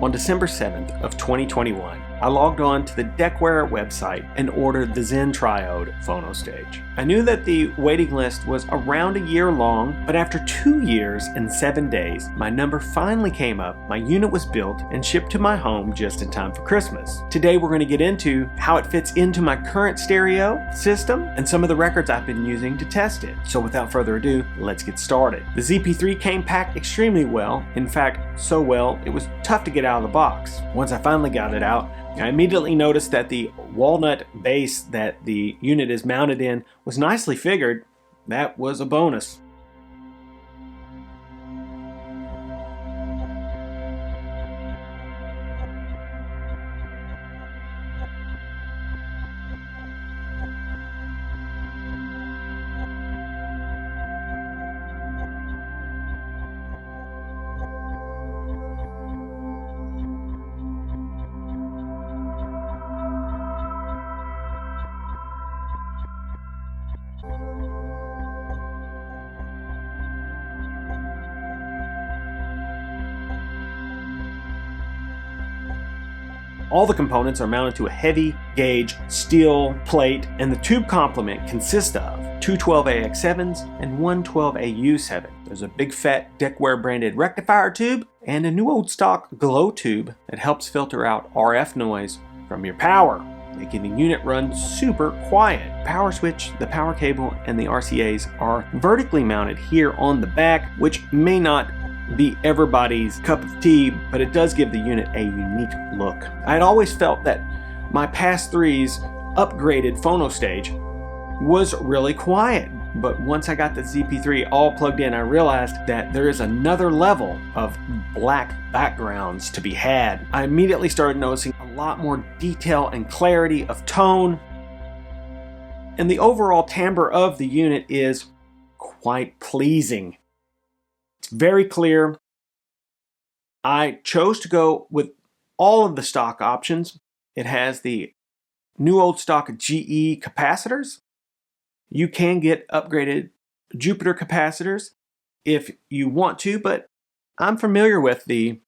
On December 7th of 2021, I logged on to the Decware website and ordered the Zen Triode phono stage. I knew that the waiting list was around a year long, but after 2 years and 7 days, my number finally came up, my unit was built, and shipped to my home just in time for Christmas. Today we're going to get into how it fits into my current stereo system and some of the records I've been using to test it. So without further ado, let's get started. The ZP3 came packed extremely well. In fact, so well, it was tough to get out of the box. Once I finally got it out, I immediately noticed that the walnut base that the unit is mounted in was nicely figured. That was a bonus. All the components are mounted to a heavy gauge steel plate, and the tube complement consists of two 12AX7s and one 12AU7. There's a big fat Decware branded rectifier tube and a new old stock glow tube that helps filter out RF noise from your power, making the unit run super quiet. Power switch, the power cable, and the RCAs are vertically mounted here on the back, which may not be everybody's cup of tea, but it does give the unit a unique look. I had always felt that my Pass 3's upgraded phono stage was really quiet, but once I got the ZP3 all plugged in, I realized that there is another level of black backgrounds to be had. I immediately started noticing a lot more detail and clarity of tone, and the overall timbre of the unit is quite pleasing. It's very clear. I chose to go with all of the stock options. It has the new old stock GE capacitors. You can get upgraded Jupiter capacitors if you want to, but I'm familiar with the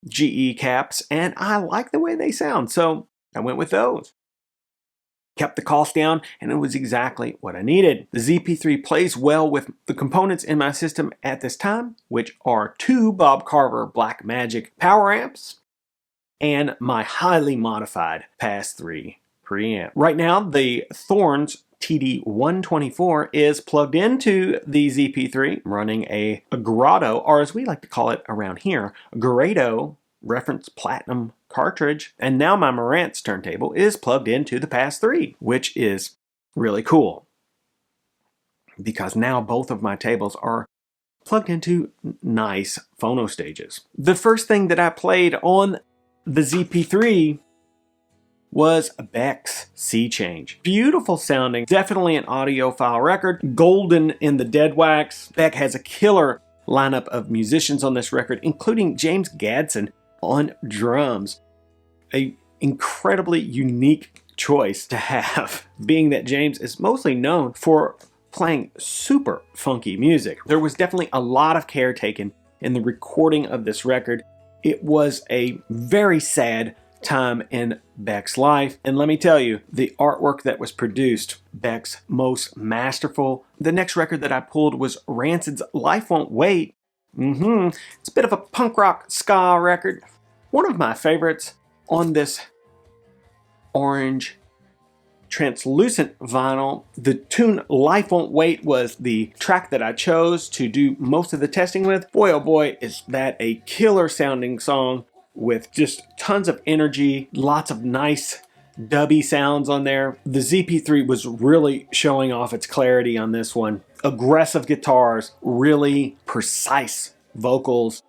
GE caps and I like the way they sound, so I went with those. Kept the cost down, and it was exactly what I needed. The ZP3 plays well with the components in my system at this time, which are two Bob Carver Blackmagic power amps and my highly modified Pass 3 preamp. Right now, the Thorns TD124 is plugged into the ZP3, running a Grotto, or as we like to call it around here, Grado reference platinum cartridge, and now my Marantz turntable is plugged into the Pass 3, which is really cool because now both of my tables are plugged into nice phono stages. The first thing that I played on the ZP3 was Beck's Sea Change. Beautiful sounding, definitely an audiophile record, golden in the dead wax. Beck has a killer lineup of musicians on this record, including James Gadsden on drums. An incredibly unique choice to have, being that James is mostly known for playing super funky music. There was definitely a lot of care taken in the recording of this record. It was a very sad time in Beck's life, and let me tell you, the artwork that was produced, Beck's most masterful. The next record that I pulled was Rancid's Life Won't Wait. It's a bit of a punk rock ska record. One of my favorites on this orange translucent vinyl. The tune Life Won't Wait was the track that I chose to do most of the testing with. Boy, oh boy, is that a killer sounding song with just tons of energy, lots of nice dubby sounds on there. The ZP3 was really showing off its clarity on this one. Aggressive guitars, really precise vocals,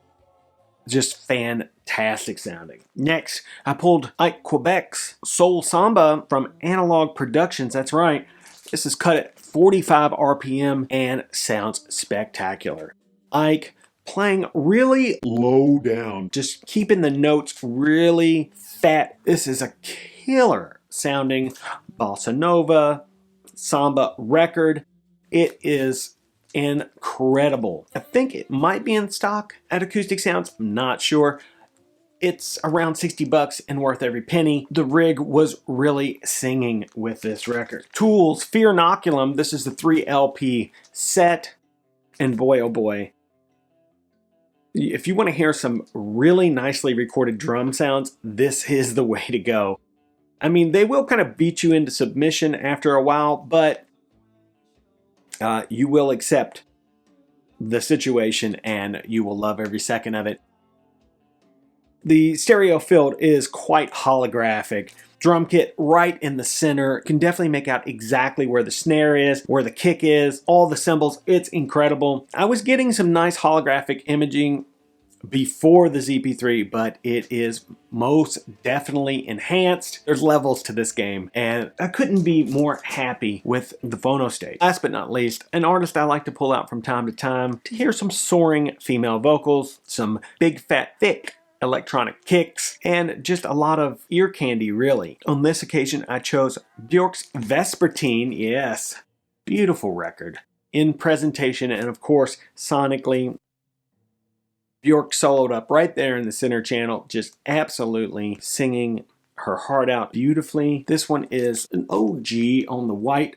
just fantastic sounding. Next, I pulled Ike Quebec's Soul Samba from Analog Productions. That's right, this is cut at 45 RPM and sounds spectacular. Ike playing really low down, just keeping the notes really fat. This is a killer sounding bossa nova samba record. It is incredible. I think it might be in stock at Acoustic Sounds, I'm not sure. It's around 60 bucks and worth every penny. The rig was really singing with this record. Tools, Fear Inoculum. This is the 3 LP set. And boy, oh boy, if you want to hear some really nicely recorded drum sounds, this is the way to go. I mean, they will kind of beat you into submission after a while, but you will accept the situation and you will love every second of it. The stereo field is quite holographic. Drum kit right in the center. Can definitely make out exactly where the snare is, where the kick is, all the cymbals. It's incredible. I was getting some nice holographic imaging before the ZP3, but it is most definitely enhanced. There's levels to this game, and I couldn't be more happy with the phono stage. Last but not least, an artist I like to pull out from time to hear some soaring female vocals, some big fat thick electronic kicks, and just a lot of ear candy, really. On this occasion, I chose Bjork's Vespertine. Yes, beautiful record in presentation and of course sonically. Bjork soloed up right there in the center channel, just absolutely singing her heart out beautifully. This one is an OG on the white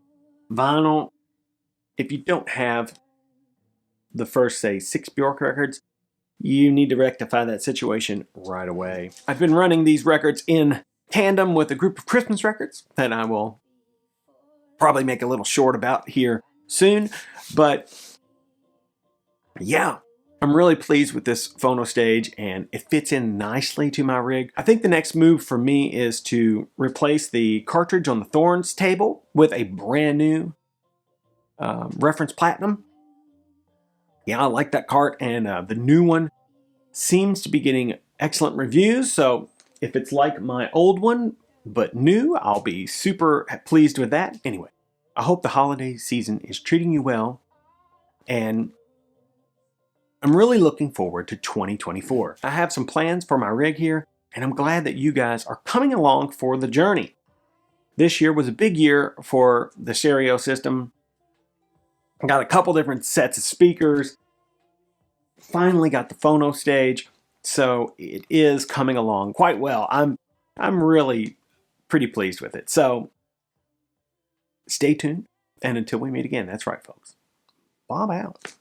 vinyl. If you don't have the first, say, 6 Bjork records, you need to rectify that situation right away. I've been running these records in tandem with a group of Christmas records that I will probably make a little short about here soon, but yeah. I'm really pleased with this phono stage and it fits in nicely to my rig. I think the next move for me is to replace the cartridge on the Thorns table with a brand new Reference Platinum. Yeah, I like that cart, and the new one seems to be getting excellent reviews, so if it's like my old one but new, I'll be super pleased with that. Anyway, I hope the holiday season is treating you well, and I'm really looking forward to 2024. I have some plans for my rig here, and I'm glad that you guys are coming along for the journey. This year was a big year for the stereo system. I got a couple different sets of speakers. Finally got the phono stage, so it is coming along quite well. I'm really pretty pleased with it. So stay tuned, and until we meet again, that's right, folks. Bob out.